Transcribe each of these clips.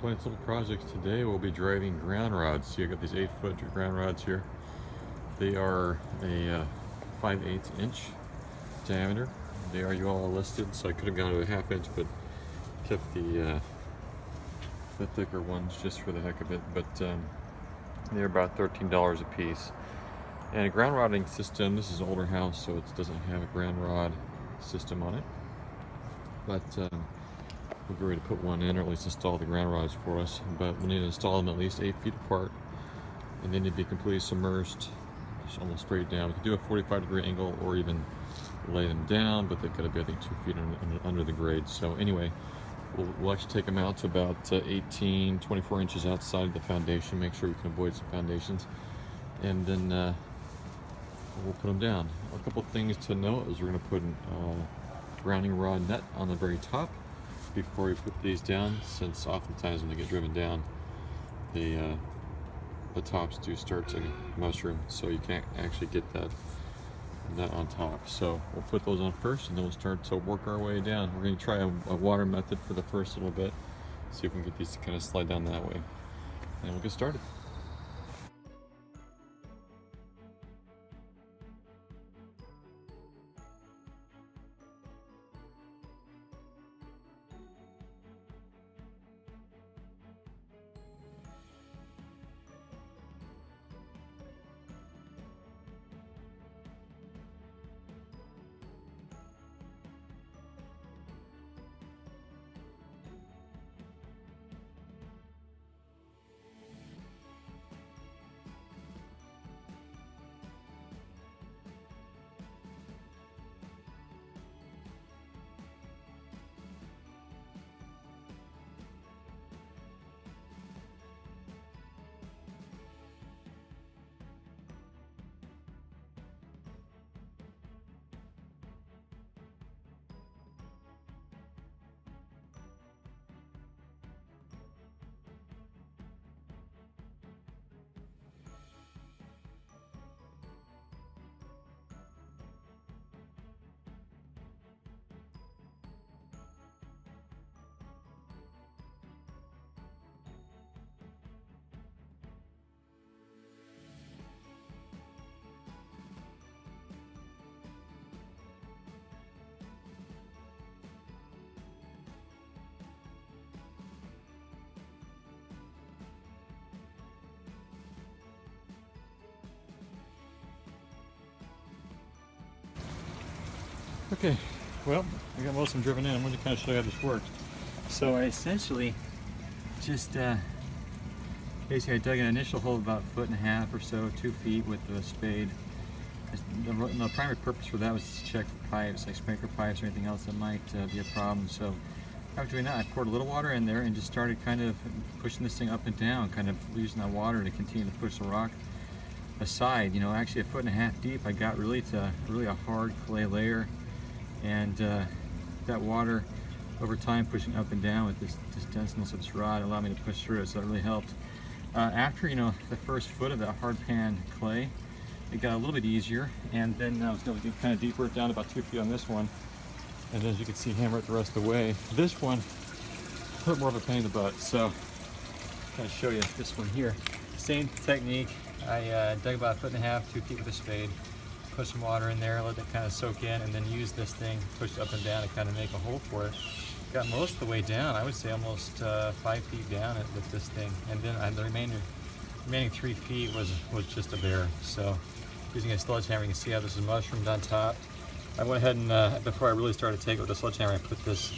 Plants Little Projects. Today we'll be driving ground rods. See, I got these 8-foot ground rods here. They are a 5/8 inch diameter. They are UL listed, so I could have gone to a 1/2 inch, but kept the thicker ones just for the heck of it. But they're about $13 a piece. And a ground rodding system. This is an older house, so it doesn't have a ground rod system on it. But we're ready to put one in, or at least install the ground rods for us. But we need to install them at least 8 feet apart, and they need to be completely submerged, just almost straight down. We can do a 45-degree angle or even lay them down, but they've got to be, I think, 2 feet under the grade. So anyway, we'll actually take them out to about 18, 24 inches outside of the foundation, make sure we can avoid some foundations, and then we'll put them down. A couple things to note is we're going to put a grounding rod net on the very top before we put these down, since oftentimes when they get driven down, the tops do start to mushroom, so you can't actually get that net on top. So we'll put those on first, and then we'll start to work our way down. We're going to try a water method for the first little bit, see if we can get these to kind of slide down that way, and we'll get started. Okay, well, I got most of them driven in. I'm going to kind of show you how this works. So I essentially just basically I dug an initial hole about 1.5 or so, 2 feet with the spade. The primary purpose for that was to check for pipes, like sprinkler pipes or anything else that might be a problem. So after doing that, I poured a little water in there and just started kind of pushing this thing up and down, kind of using that water to continue to push the rock aside. You know, actually 1.5 feet deep, I got really a hard clay layer. And that water over time pushing up and down with this denseness of this rod allowed me to push through it, so it really helped. After, you know, the first foot of that hard pan clay, it got a little bit easier, and then I was going to get kind of deeper down about 2 feet on this one, and as you can see, hammer it the rest of the way. This one, a little more of a pain in the butt, so I'll kind of show you this one here. Same technique. I dug about 1.5 feet, 2 feet with a spade. Put some water in there, let it kind of soak in, and then use this thing, push it up and down to kind of make a hole for it. Got most of the way down, I would say almost 5 feet down with this thing, and then the remaining 3 feet was just a bear. So using a sledgehammer, you can see how this is mushroomed on top. I went ahead and before I really started to take it with the sledgehammer, I put this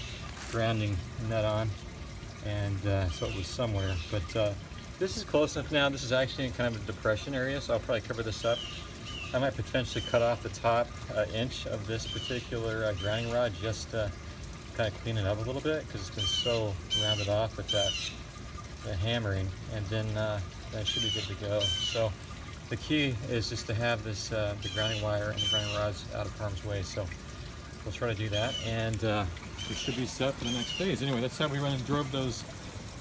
grounding net on, and so it was somewhere. But this is close enough now. This is actually in kind of a depression area, so I'll probably cover this up. I might potentially cut off the top inch of this particular grounding rod just to kind of clean it up a little bit, because it's been so rounded off with the hammering, and then it should be good to go. So the key is just to have this the grounding wire and the grounding rods out of harm's way. So we'll try to do that, and we should be set for the next phase. Anyway, that's how we went and drove those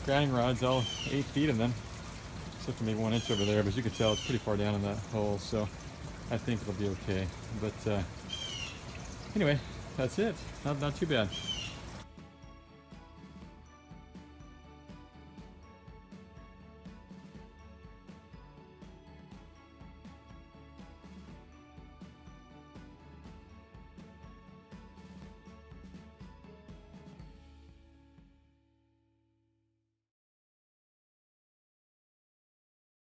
grounding rods, all 8 feet of them, except for maybe 1 inch over there, but as you can tell, it's pretty far down in that hole. So I think it'll be okay. But anyway, that's it. Not too bad.